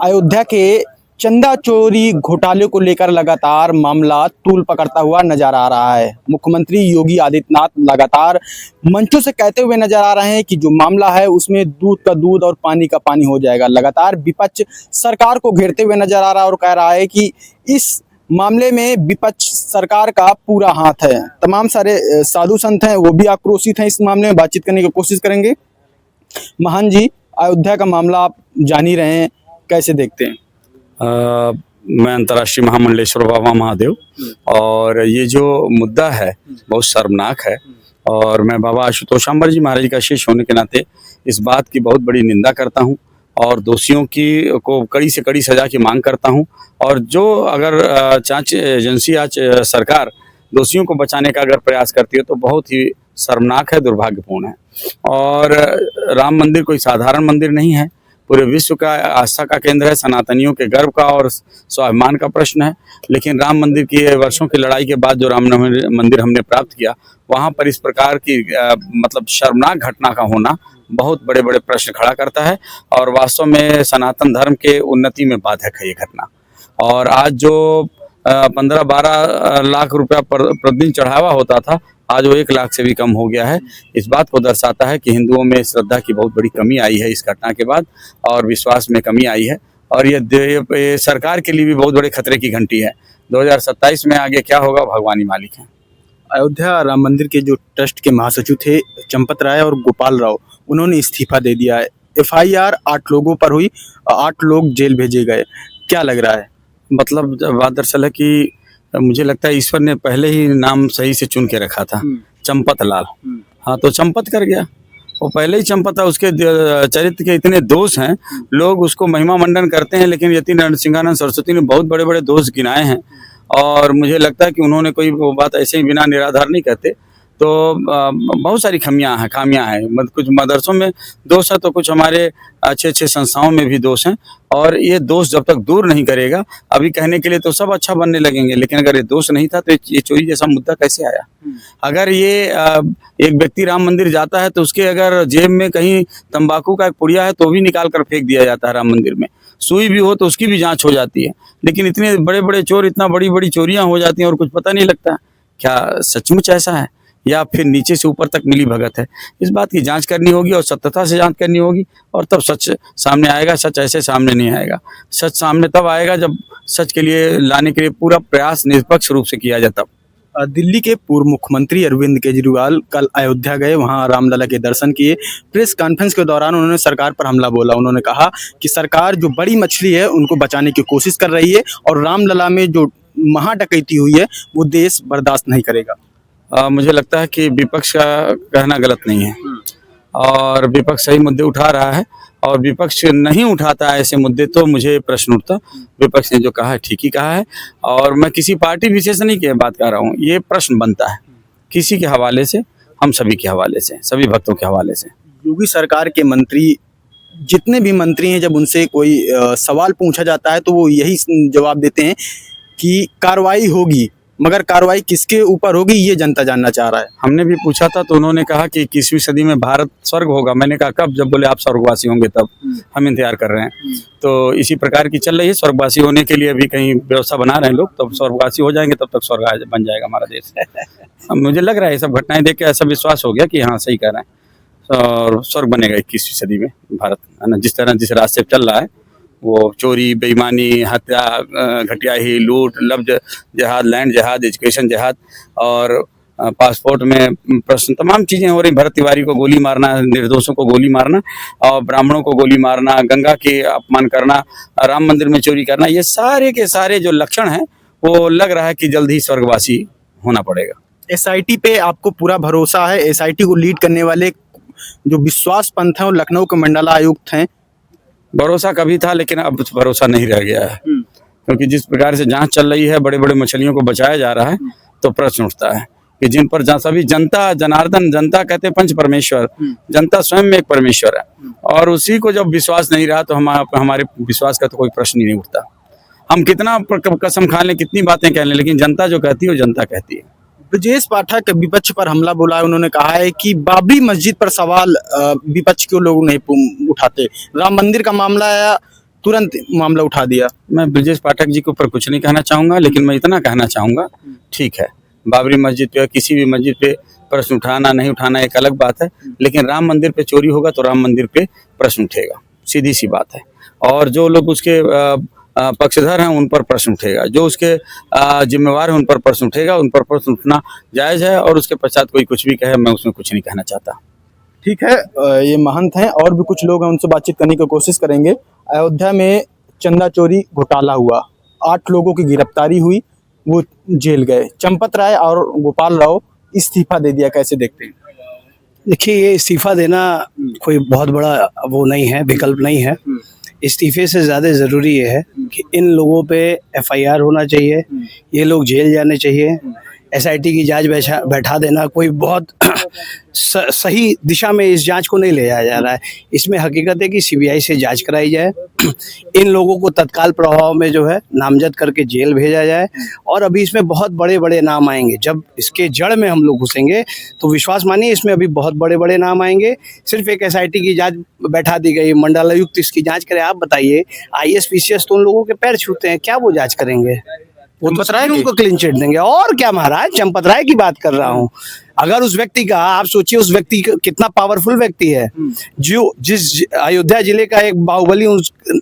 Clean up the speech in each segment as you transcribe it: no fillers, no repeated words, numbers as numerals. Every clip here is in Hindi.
अयोध्या के चंदा चोरी घोटाले को लेकर लगातार मामला तूल पकड़ता हुआ नजर आ रहा है। मुख्यमंत्री योगी आदित्यनाथ लगातार मंचों से कहते हुए नजर आ रहे हैं कि जो मामला है उसमें दूध का दूध और पानी का पानी हो जाएगा। लगातार विपक्ष सरकार को घेरते हुए नजर आ रहा है और कह रहा है कि इस मामले में विपक्ष सरकार का पूरा हाथ है। तमाम सारे साधु संत हैं, वो भी आक्रोशित हैं। इस मामले में बातचीत करने की कोशिश करेंगे। महान जी, अयोध्या का मामला आप जान ही रहे हैं, कैसे देखते हैं? मैं अंतर्राष्ट्रीय महामंडलेश्वर बाबा महादेव, और ये जो मुद्दा है बहुत शर्मनाक है। और मैं बाबा आशुतोष अम्बर जी महाराज का शिष्य होने के नाते इस बात की बहुत बड़ी निंदा करता हूँ और दोषियों की को कड़ी से कड़ी सजा की मांग करता हूँ। और जो अगर जांच एजेंसी आज सरकार दोषियों को बचाने का अगर प्रयास करती है तो बहुत ही शर्मनाक है, दुर्भाग्यपूर्ण है। और राम मंदिर कोई साधारण मंदिर नहीं है, पूरे विश्व का आस्था का केंद्र है, सनातनियों के गर्व का और स्वाभिमान का प्रश्न है। लेकिन राम मंदिर की वर्षों की लड़ाई के बाद जो राम मंदिर हमने प्राप्त किया, वहाँ पर इस प्रकार की मतलब शर्मनाक घटना का होना बहुत बड़े बड़े प्रश्न खड़ा करता है और वास्तव में सनातन धर्म के उन्नति में बाधक है ये घटना। और आज जो 15-12 लाख रुपया प्रतिदिन चढ़ावा होता था, आज वो 1 लाख से भी कम हो गया है। इस बात को दर्शाता है कि हिंदुओं में श्रद्धा की बहुत बड़ी कमी आई है इस घटना के बाद, और विश्वास में कमी आई है। और ये सरकार के लिए भी बहुत बड़े खतरे की घंटी है। 2027 में आगे क्या होगा, भगवान ही मालिक है। अयोध्या राम मंदिर के जो ट्रस्ट के महासचिव थे चंपत राय और गोपाल राव, उन्होंने इस्तीफा दे दिया है। FIR 8 लोगों पर हुई, 8 लोग जेल भेजे गए। क्या लग रहा है? मतलब बात दरअसल है कि मुझे लगता है ईश्वर ने पहले ही नाम सही से चुन के रखा था, चंपत लाल। हाँ, तो चंपत कर गया, वो पहले ही चंपत था। उसके चरित्र के इतने दोष हैं, लोग उसको महिमा मंडन करते हैं, लेकिन यति नरसिंहानंद सरस्वती ने बहुत बड़े बड़े दोष गिनाए हैं। और मुझे लगता है कि उन्होंने कोई वो बात ऐसे ही बिना निराधार नहीं कहते। तो बहुत सारी खामियां हैं। कुछ मदरसों में दोष है तो कुछ हमारे अच्छे अच्छे संस्थाओं में भी दोष हैं। और ये दोष जब तक दूर नहीं करेगा, अभी कहने के लिए तो सब अच्छा बनने लगेंगे, लेकिन अगर ये दोष नहीं था तो ये चोरी जैसा मुद्दा कैसे आया? अगर ये एक व्यक्ति राम मंदिर जाता है तो उसके अगर जेब में कहीं तंबाकू का एक पुड़िया है तो भी निकाल कर फेंक दिया जाता है राम मंदिर में। सुई भी हो तो उसकी भी जाँच हो जाती है। लेकिन इतने बड़े बड़े चोर, इतना बड़ी बड़ी चोरियाँ हो जाती हैं और कुछ पता नहीं लगता। क्या सचमुच ऐसा है या फिर नीचे से ऊपर तक मिली भगत है? इस बात की जांच करनी होगी और सत्यता से जांच करनी होगी, और तब सच सामने आएगा। सच ऐसे सामने नहीं आएगा। सच सामने तब आएगा जब सच के लिए लाने के लिए पूरा प्रयास निष्पक्ष रूप से किया जाता। दिल्ली के पूर्व मुख्यमंत्री अरविंद केजरीवाल कल अयोध्या गए, वहां रामलला के दर्शन किए। प्रेस कॉन्फ्रेंस के दौरान उन्होंने सरकार पर हमला बोला। उन्होंने कहा कि सरकार जो बड़ी मछली है उनको बचाने की कोशिश कर रही है और रामलला में जो महाडकैती हुई है वो देश बर्दाश्त नहीं करेगा। मुझे लगता है कि विपक्ष का कहना गलत नहीं है, और विपक्ष सही मुद्दे उठा रहा है। और विपक्ष नहीं उठाता है ऐसे मुद्दे तो मुझे प्रश्न उठता। विपक्ष ने जो कहा है ठीक ही कहा है, और मैं किसी पार्टी विशेष नहीं की बात कर रहा हूँ। ये प्रश्न बनता है किसी के हवाले से, हम सभी के हवाले से, सभी भक्तों के हवाले से। योगी सरकार के मंत्री, जितने भी मंत्री हैं, जब उनसे कोई सवाल पूछा जाता है तो वो यही जवाब देते हैं कि कार्रवाई होगी, मगर कार्रवाई किसके ऊपर होगी ये जनता जानना चाह रहा है। हमने भी पूछा था तो उन्होंने कहा कि 21वीं सदी में भारत स्वर्ग होगा। मैंने कहा कब? जब बोले आप स्वर्गवासी होंगे तब। हम इंतजार कर रहे हैं। तो इसी प्रकार की चल रही है। स्वर्गवासी होने के लिए अभी कहीं व्यवस्था बना रहे हैं लोग, तब स्वर्गवासी हो जाएंगे, तब तक स्वर्ग बन जाएगा हमारा देश। मुझे लग रहा है ये सब घटनाएं देख के ऐसा विश्वास हो गया कि हाँ सही कह रहे हैं, और स्वर्ग बनेगा 21वीं सदी में भारत, है ना। जिस तरह जिस रास्ते पर चल रहा है, वो चोरी, बेईमानी, हत्या, घटियाही, लूट, लव जहाद, लैंड जहाद, एजुकेशन जहाद, और पासपोर्ट में प्रश्न, तमाम चीज़ें हो रही। भरत तिवारी को गोली मारना, निर्दोषों को गोली मारना, और ब्राह्मणों को गोली मारना, गंगा के अपमान करना, राम मंदिर में चोरी करना, ये सारे के सारे जो लक्षण हैं वो लग रहा है कि जल्द ही स्वर्गवासी होना पड़ेगा। SIT पे आपको पूरा भरोसा है? SIT को लीड करने वाले जो विश्वास पंत हैं और लखनऊ के मंडलायुक्त हैं। भरोसा कभी था, लेकिन अब भरोसा नहीं रह गया है, क्योंकि जिस प्रकार से जांच चल रही है, बड़े बड़े मछलियों को बचाया जा रहा है, तो प्रश्न उठता है कि जिन पर सभी जनता, जनार्दन, जनता कहते हैं पंच परमेश्वर, जनता स्वयं में एक परमेश्वर है, और उसी को जब विश्वास नहीं रहा तो हमारे विश्वास का तो कोई प्रश्न ही नहीं उठता। हम कितना कसम खा लें, कितनी बातें कह लें, लेकिन जनता जो कहती है वो जनता कहती है। ब्रजेश पाठक विपक्ष पर हमला बोला है। उन्होंने कहा है कि बाबरी मस्जिद पर सवाल विपक्ष क्यों लोग नहीं उठाते। राम मंदिर का मामला आया तुरंत मामला उठा दिया। मैं ब्रजेश पाठक जी के ऊपर कुछ नहीं कहना चाहूँगा, लेकिन मैं इतना कहना चाहूँगा, ठीक है, बाबरी मस्जिद पे या किसी भी मस्जिद पे प्रश्न उठाना नहीं उठाना एक अलग बात है, लेकिन राम मंदिर पे चोरी होगा तो राम मंदिर पे प्रश्न उठेगा, सीधी सी बात है। और जो लोग उसके पक्षधर हैं उन पर प्रश्न उठेगा, जो उसके जिम्मेवार हैं उन पर प्रश्न उठेगा, उन पर प्रश्न उठना जायज़ है। और उसके पश्चात कोई कुछ भी कहे, मैं उसमें कुछ नहीं कहना चाहता। ठीक है, ये महंत हैं और भी कुछ लोग हैं, उनसे बातचीत करने की कोशिश करेंगे। अयोध्या में चंदा चोरी घोटाला हुआ, 8 लोगों की गिरफ्तारी हुई, वो जेल गए। चंपत राय और गोपाल राव इस्तीफा दे दिया, कैसे देखते हैं? देखिए, ये इस्तीफा देना कोई बहुत बड़ा वो नहीं है, विकल्प नहीं है। इस्तीफे से ज़्यादा ज़रूरी ये है कि इन लोगों पे एफआईआर होना चाहिए, ये लोग जेल जाने चाहिए। एसआईटी की जांच बैठा देना कोई बहुत सही दिशा में इस जांच को नहीं ले जाया जा रहा है। इसमें हकीकत है कि सीबीआई से जांच कराई जाए, इन लोगों को तत्काल प्रभाव में जो है नामजद करके जेल भेजा जाए। और अभी इसमें बहुत बड़े बड़े नाम आएंगे, जब इसके जड़ में हम लोग घुसेंगे तो विश्वास मानिए इसमें अभी बहुत बड़े बड़े नाम आएंगे। सिर्फ एक एसआईटी की जांच बैठा दी गई, मंडलायुक्त इसकी जांच करे। आप बताइए, आईएएस पीसीएस तो उन लोगों के पैर छूते हैं, क्या वो जांच करेंगे? वो तो सिर्फ उनको क्लीन चिट देंगे। और क्या महाराज, चंपत राय की बात कर रहा हूँ। अगर उस व्यक्ति का, आप सोचिए उस व्यक्ति कितना पावरफुल व्यक्ति है, जो जिस अयोध्या जिले का एक बाहुबली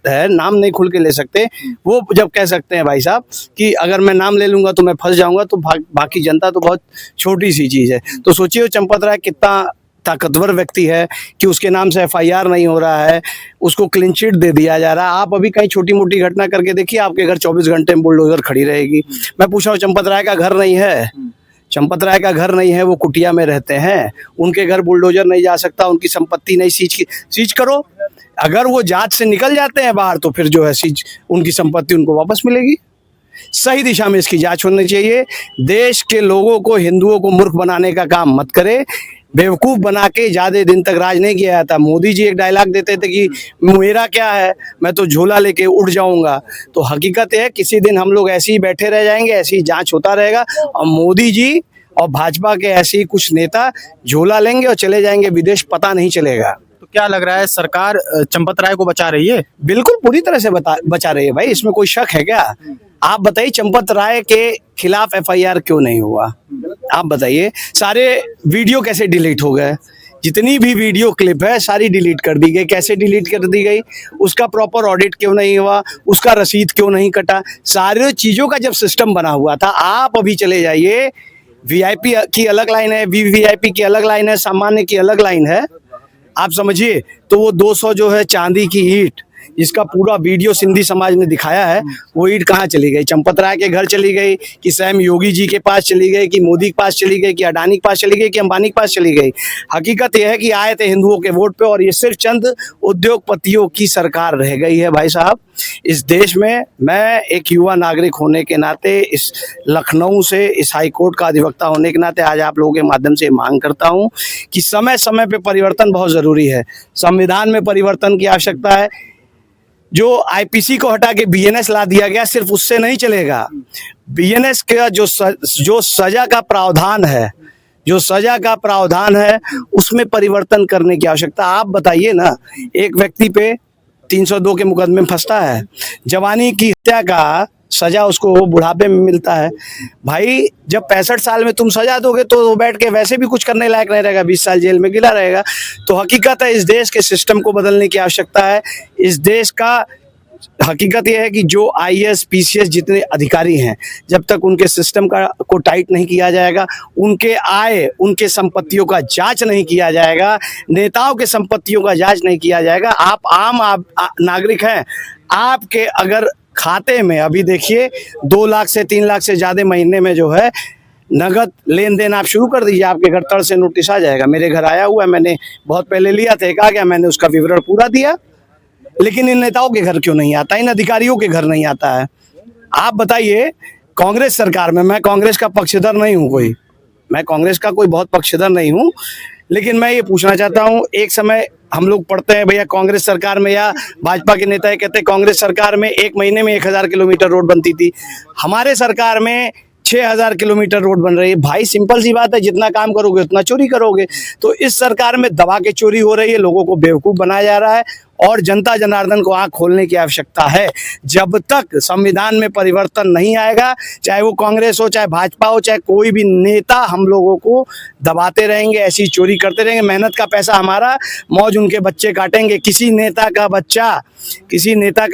है, नाम नहीं खुल के ले सकते, वो जब कह सकते हैं भाई साहब कि अगर मैं नाम ले लूंगा तो मैं फंस जाऊंगा, तो बाकी जनता तो बहुत छोटी सी चीज है। तो सोचिए चंपत राय कितना ताकतवर व्यक्ति है कि उसके नाम से एफआईआर नहीं हो रहा है, उसको क्लीन चिट दे दिया जा रहा है। आप अभी कहीं छोटी मोटी घटना करके देखिए, आपके घर 24 घंटे में बुलडोजर खड़ी रहेगी। मैं पूछ रहा हूँ, चंपत राय का घर नहीं है? चंपत राय का घर नहीं है, वो कुटिया में रहते हैं, उनके घर बुलडोजर नहीं जा सकता, उनकी संपत्ति नहीं सीज करो। अगर वो जांच से निकल जाते हैं बाहर तो फिर जो है उनकी संपत्ति उनको वापस मिलेगी। सही दिशा में इसकी जांच होनी चाहिए। देश के लोगों को, हिंदुओं को मूर्ख बनाने का काम मत करे। बेवकूफ़ बना के ज़्यादा दिन तक राज नहीं किया जाता। मोदी जी एक डायलॉग देते थे कि मेरा क्या है, मैं तो झोला लेके उड़ जाऊंगा। तो हकीकत है किसी दिन हम लोग ऐसे ही बैठे रह जाएंगे, ऐसी ही जांच होता रहेगा और मोदी जी और भाजपा के ऐसे ही कुछ नेता झोला लेंगे और चले जाएंगे विदेश, पता नहीं चलेगा। तो क्या लग रहा है, सरकार चंपत राय को बचा रही है? बिल्कुल पूरी तरह से बचा रही है भाई, इसमें कोई शक है क्या? आप बताइए, चंपत राय के खिलाफ एफआईआर क्यों नहीं हुआ? आप बताइए, सारे वीडियो कैसे डिलीट हो गए? जितनी भी वीडियो क्लिप है सारी डिलीट कर दी गई। कैसे डिलीट कर दी गई? उसका प्रॉपर ऑडिट क्यों नहीं हुआ? उसका रसीद क्यों नहीं कटा? सारी चीज़ों का जब सिस्टम बना हुआ था। आप अभी चले जाइए, वीआईपी की अलग लाइन है, वीवीआईपी की अलग लाइन है, सामान्य की अलग लाइन है। आप समझिए, तो वो 200 जो है चांदी की ईंट, जिसका पूरा वीडियो सिंधी समाज ने दिखाया है, वो ईंट कहाँ चली गई? चंपत राय के घर चली गई कि स्वयं योगी जी के पास चली गई कि मोदी के पास चली गई कि अडानी के पास चली गई कि अंबानी के पास चली गई? हकीकत यह है कि आए थे हिंदुओं के वोट पे और ये सिर्फ चंद उद्योगपतियों की सरकार रह गई है। भाई साहब, इस देश में मैं एक युवा नागरिक होने के नाते, इस लखनऊ से इस हाईकोर्ट का अधिवक्ता होने के नाते आज आप लोगों के माध्यम से मांग करता हूं कि समय समय पे परिवर्तन बहुत ज़रूरी है। संविधान में परिवर्तन की आवश्यकता है। जो आईपीसी को हटा के बीएनएस ला दिया गया, सिर्फ उससे नहीं चलेगा। बीएनएस का जो सजा का प्रावधान है, जो सजा का प्रावधान है, उसमें परिवर्तन करने की आवश्यकता। आप बताइए ना, एक व्यक्ति पे 302 के मुकदमे में फंसता है, जवानी की हत्या का सजा उसको बुढ़ापे में मिलता है। भाई, जब 65 साल में तुम सजा दोगे तो वो बैठ के वैसे भी कुछ करने लायक नहीं रहेगा, 20 साल जेल में गिला रहेगा। तो हकीकत है इस देश के सिस्टम को बदलने की आवश्यकता है। इस देश का हकीकत यह है कि जो आईएएस पीसीएस जितने अधिकारी हैं, जब तक उनके सिस्टम को टाइट नहीं किया जाएगा, उनके आय, उनके संपत्तियों का जांच नहीं किया जाएगा, नेताओं के संपत्तियों का जांच नहीं किया जाएगा। आप आम नागरिक हैं, आपके अगर खाते में अभी देखिए 2 लाख से 3 लाख से ज़्यादा महीने में जो है नगद लेन देन आप शुरू कर दीजिए, आपके घर तड़ से नोटिस आ जाएगा। मेरे घर आया हुआ है, मैंने बहुत पहले लिया था, कहा गया, मैंने उसका विवरण पूरा दिया। लेकिन इन नेताओं के घर क्यों नहीं आता? इन अधिकारियों के घर नहीं आता है? आप बताइए, कांग्रेस सरकार में, मैं कांग्रेस का पक्षधर नहीं हूँ, मैं कांग्रेस का कोई बहुत पक्षधर नहीं हूँ, लेकिन मैं ये पूछना चाहता हूँ, एक समय हम लोग पढ़ते हैं भैया कांग्रेस सरकार में, या भाजपा के नेता कहते हैं कांग्रेस सरकार में 1 महीने में 1000 किलोमीटर रोड बनती थी। हमारे सरकार में 6000 किलोमीटर रोड बन रही है। भाई सिंपल सी बात है, जितना काम करोगे उतना चोरी करोगे। तो इस सरकार में दबा के चोरी हो रही है, लोगों को बेवकूफ़ बनाया जा रहा है और जनता जनार्दन को आंख खोलने की आवश्यकता है। जब तक संविधान में परिवर्तन नहीं आएगा, चाहे वो कांग्रेस हो, चाहे भाजपा हो, चाहे कोई भी नेता, हम लोगों को दबाते रहेंगे, ऐसी चोरी करते रहेंगे। मेहनत का पैसा हमारा, मौज उनके बच्चे काटेंगे। किसी नेता का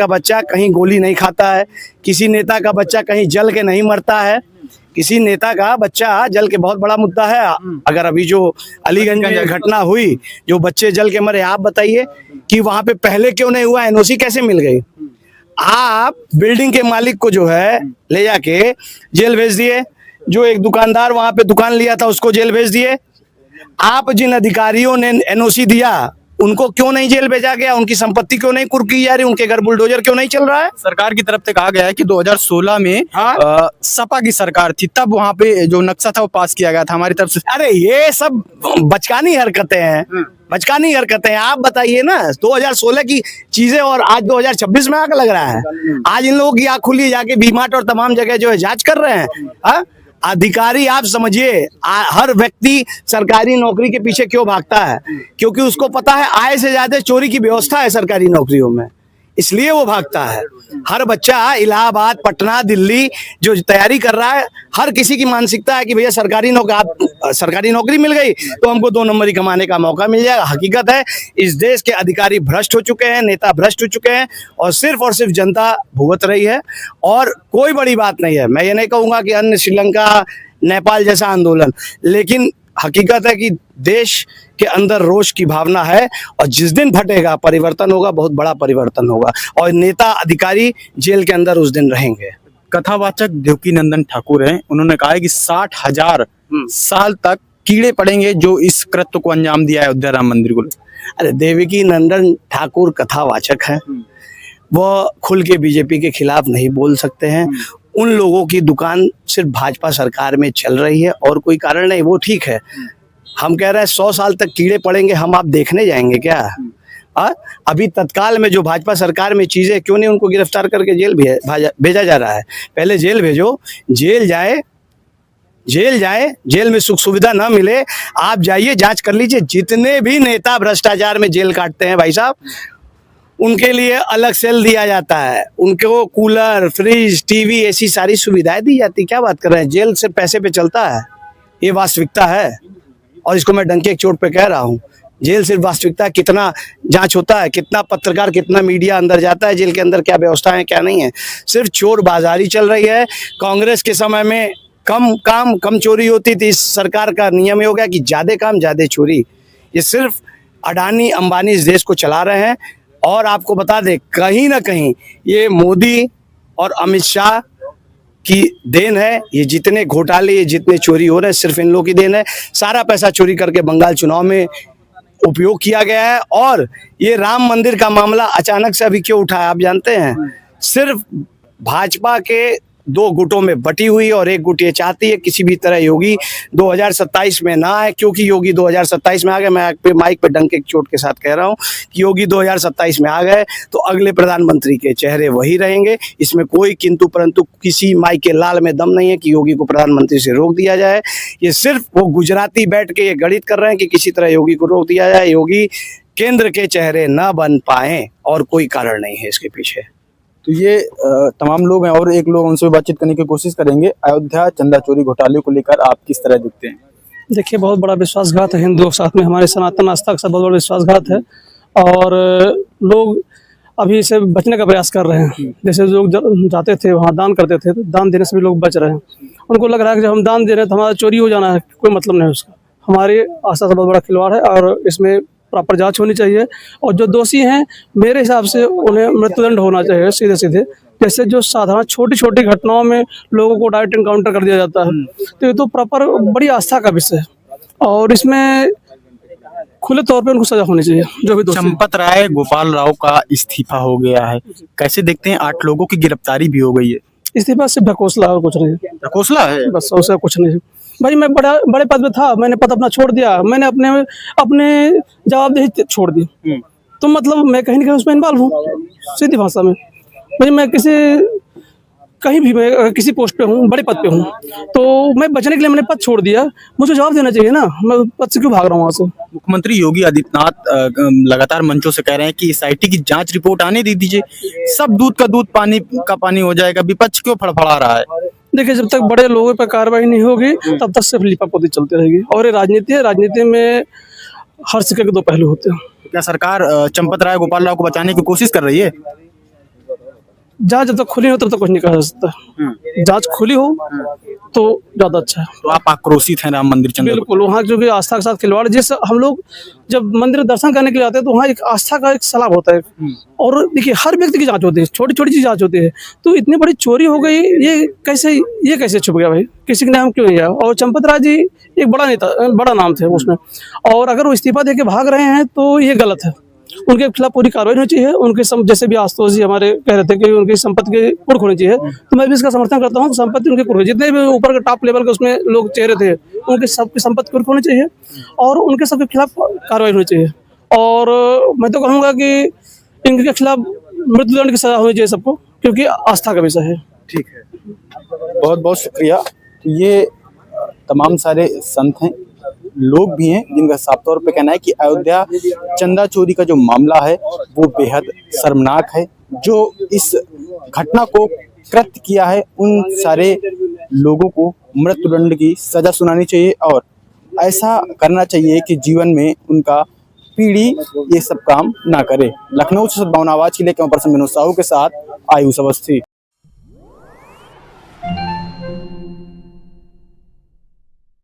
बच्चा कहीं गोली नहीं खाता है, किसी नेता का बच्चा कहीं जल के नहीं मरता है, किसी नेता का बच्चा जल के बहुत बड़ा मुद्दा है। अगर अभी जो अलीगंज में घटना हुई, जो बच्चे जल के मरे, आप बताइए कि वहां पे पहले क्यों नहीं हुआ, एनओसी कैसे मिल गई? आप बिल्डिंग के मालिक को जो है ले जाके जेल भेज दिए, जो एक दुकानदार वहां पे दुकान लिया था उसको जेल भेज दिए। आप जिन अधिकारियों ने एनओसी दिया उनको क्यों नहीं जेल भेजा गया? उनकी संपत्ति क्यों नहीं कुर्क की जा रही? उनके घर बुलडोजर क्यों नहीं चल रहा है? सरकार की तरफ से कहा गया है कि 2016 में हाँ? सपा की सरकार थी, तब वहां पे जो नक्शा था वो पास किया गया था हमारी तरफ से। अरे ये सब बचकानी हरकतें हैं, बचकानी हरकतें हैं। आप बताइए ना, 2016 की चीजें और आज 2026 में आग लग रहा है। आज इन लोगों की आंख खुली, जाके बीमार्ट और तमाम जगह जो है जांच कर रहे हैं। हाँ? अधिकारी, आप समझिए, हर व्यक्ति सरकारी नौकरी के पीछे क्यों भागता है? क्योंकि उसको पता है आय से ज्यादा चोरी की व्यवस्था है सरकारी नौकरियों में, इसलिए वो भागता है। हर बच्चा इलाहाबाद, पटना, दिल्ली जो तैयारी कर रहा है, हर किसी की मानसिकता है कि भैया सरकारी नौकरी मिल गई तो हमको 2 नंबरी कमाने का मौका मिल जाएगा। हकीकत है इस देश के अधिकारी भ्रष्ट हो चुके हैं, नेता भ्रष्ट हो चुके हैं और सिर्फ जनता भुगत रही है। और कोई बड़ी बात नहीं है, मैं ये नहीं कहूँगा कि अन्य श्रीलंका, नेपाल जैसा आंदोलन, लेकिन हकीकत है कि देश के अंदर रोष की भावना है और जिस दिन फटेगा परिवर्तन होगा, बहुत बड़ा परिवर्तन होगा और नेता अधिकारी जेल के अंदर उस दिन रहेंगे। कथावाचक देवकीनंदन ठाकुर हैं, उन्होंने कहा है कि 60,000 साल तक कीड़े पड़ेंगे जो इस कृत्य को अंजाम दिया है अयोध्या राम मंदिर को। अरे देवकीनंदन ठाकुर कथावाचक हैं, वो खुल के बीजेपी के खिलाफ नहीं बोल सकते हैं। उन लोगों की दुकान सिर्फ भाजपा सरकार में चल रही है और कोई कारण नहीं, वो ठीक है। हम कह रहे हैं 100 साल तक कीड़े पड़ेंगे, हम आप देखने जाएंगे क्या? अभी तत्काल में जो भाजपा सरकार में चीजें, क्यों नहीं उनको गिरफ्तार करके जेल भेजा जा रहा है? पहले जेल भेजो, जेल जाए, जेल में सुख सुविधा ना मिले, आप जाइए जांच कर लीजिए। जितने भी नेता भ्रष्टाचार में जेल काटते हैं भाई साहब, उनके लिए अलग सेल दिया जाता है, उनको कूलर, फ्रिज, टीवी, ऐसी सारी सुविधाएं दी जाती। क्या बात कर रहे हैं? जेल से पैसे पे चलता है, ये वास्तविकता है और इसको मैं डंके की चोट पे कह रहा हूँ। जेल सिर्फ वास्तविकता है, कितना जांच होता है, कितना पत्रकार, कितना मीडिया अंदर जाता है, जेल के अंदर क्या व्यवस्था है क्या नहीं है। सिर्फ चोर बाजारी चल रही है। कांग्रेस के समय में कम चोरी होती थी, इस सरकार का नियम ये हो गया कि ज्यादा काम ज्यादा चोरी। ये सिर्फ अडानी अंबानी इस देश को चला रहे हैं। और आपको बता दें, कहीं ना कहीं ये मोदी और अमित शाह की देन है। ये जितने घोटाले, ये जितने चोरी हो रहे हैं, सिर्फ इन लोगों की देन है। सारा पैसा चोरी करके बंगाल चुनाव में उपयोग किया गया है। और ये राम मंदिर का मामला अचानक से अभी क्यों उठा है आप जानते हैं? सिर्फ भाजपा के 2 गुटों में बटी हुई और एक गुट ये चाहती है किसी भी तरह योगी 2027 में ना आए, क्योंकि योगी 2027 में आ गए। मैं माइक पे डंके की चोट के साथ कह रहा हूँ कि योगी 2027 में आ गए तो अगले प्रधानमंत्री के चेहरे वही रहेंगे। इसमें कोई किंतु परंतु, किसी माई के लाल में दम नहीं है कि योगी को प्रधानमंत्री से रोक दिया जाए। ये सिर्फ वो गुजराती बैठ के ये गणित कर रहे हैं कि किसी तरह योगी को रोक दिया जाए, योगी केंद्र के चेहरे न बन पाए, और कोई कारण नहीं है इसके पीछे। तो ये तमाम लोग हैं और एक लोग उनसे बातचीत करने की कोशिश करेंगे। अयोध्या चंदा चोरी घोटाले को लेकर आप किस तरह देखते हैं? देखिए, बहुत बड़ा विश्वासघात है हिंदुओं के साथ में, हमारे सनातन आस्था का बहुत बड़ा विश्वासघात है और लोग अभी इसे बचने का प्रयास कर रहे हैं। जैसे लोग जाते थे वहाँ दान करते थे, तो दान देने से भी लोग बच रहे हैं। उनको लग रहा है कि जब हम दान दे रहे हैं तो हमारा चोरी हो जाना है, कोई मतलब नहीं है उसका। हमारी आस्था से बहुत बड़ा खिलवाड़ है और इसमें प्रॉपर जांच होनी चाहिए और जो दोषी हैं मेरे हिसाब से उन्हें मृत्युदंड होना चाहिए सीधे सीधे। जैसे जो साधारण छोटी छोटी घटनाओं में लोगों को डायरेक्ट एनकाउंटर कर दिया जाता है, तो ये तो प्रॉपर बड़ी आस्था का विषय है और इसमें खुले तौर पे उनको सजा होनी चाहिए। जो भी दोषी। चंपत राय गोपाल राव का इस्तीफा हो गया है, कैसे देखते हैं? 8 लोगों की गिरफ्तारी भी हो गई है। इस्तीफा सिर्फ ढकोसला और कुछ नहीं है। ढकोसला है बस, उससे कुछ नहीं है भाई। मैं बड़े पद पे था, मैंने पद अपना छोड़ दिया, मैंने अपने जवाबदेही छोड़ दी, तो मतलब मैं कहीं ना कहीं उसमें इन्वॉल्व हूँ। सीधी भाषा में भाई, मैं किसी कहीं भी मैं अगर किसी पोस्ट पे हूँ, बड़े पद पे हूँ, तो मैं बचने के लिए मैंने पद छोड़ दिया, मुझे जवाब देना चाहिए ना, मैं पद से क्यों भाग रहा हूँ वहाँ से। मुख्यमंत्री योगी आदित्यनाथ लगातार मंचों से कह रहे हैं कि SIT की जांच रिपोर्ट आने दे दीजिए, सब दूध का दूध पानी का पानी हो जाएगा। विपक्ष क्यों फड़फड़ा रहा है? देखिए, जब तक बड़े लोगों पर कार्रवाई नहीं होगी तब तक सिर्फ लिपापोती चलती रहेगी। और ये राजनीति है, राजनीति में हर सिक्के के दो पहलू होते हैं। क्या सरकार चंपत राय गोपाल राव को बचाने की कोशिश कर रही है? जांच जब तक खुली हो तब तक कुछ नहीं कहा जा सकता। जांच खुली हो तो ज्यादा अच्छा है। तो आप आक्रोशित हैं राम मंदिर चंद्र? बिल्कुल, वहाँ जो भी आस्था के साथ खिलवाड़, जिस हम लोग जब मंदिर दर्शन करने के लिए आते हैं तो वहाँ एक आस्था का एक सलाब होता है। और देखिए, हर व्यक्ति की जांच होती है, छोटी छोटी चीज जांच होती है। तो इतनी बड़ी चोरी हो गई, ये कैसे छुप गया भाई? किसी के नाम क्यों नहीं आया? और चंपत राय जी एक बड़ा नेता, बड़ा नाम थे उसमें, और अगर वो इस्तीफा देके भाग रहे हैं तो ये गलत है। उनके खिलाफ पूरी कार्रवाई होनी चाहिए। उनके जैसे भी आशुतोष जी हमारे कह रहे थे कि उनकी संपत्ति की कुर्क होनी चाहिए, तो मैं भी इसका समर्थन करता हूँ। संपत्ति उनकी कुर्क, जितने भी ऊपर के टॉप लेवल के उसमें लोग चेहरे थे, उनकी सबकी संपत्ति कुर्क होनी चाहिए और उनके सबके खिलाफ कार्रवाई होनी चाहिए। और मैं तो कहूँगा कि इनके खिलाफ मृत्युदंड की सजा होनी चाहिए सबको, क्योंकि आस्था का विषय है। ठीक है, बहुत बहुत शुक्रिया। तो ये तमाम सारे संत हैं, लोग भी हैं जिनका साफ तौर पे कहना है कि अयोध्या चंदा चोरी का जो मामला है वो बेहद शर्मनाक है। जो इस घटना को कृत्य किया है उन सारे लोगों को मृत्युदंड की सजा सुनानी चाहिए और ऐसा करना चाहिए कि जीवन में उनका पीढ़ी ये सब काम ना करे। लखनऊ से सद्भावना आवाज के लिए कैमरा पर्सन विनोद साहू के साथ आयुष अवस्थी।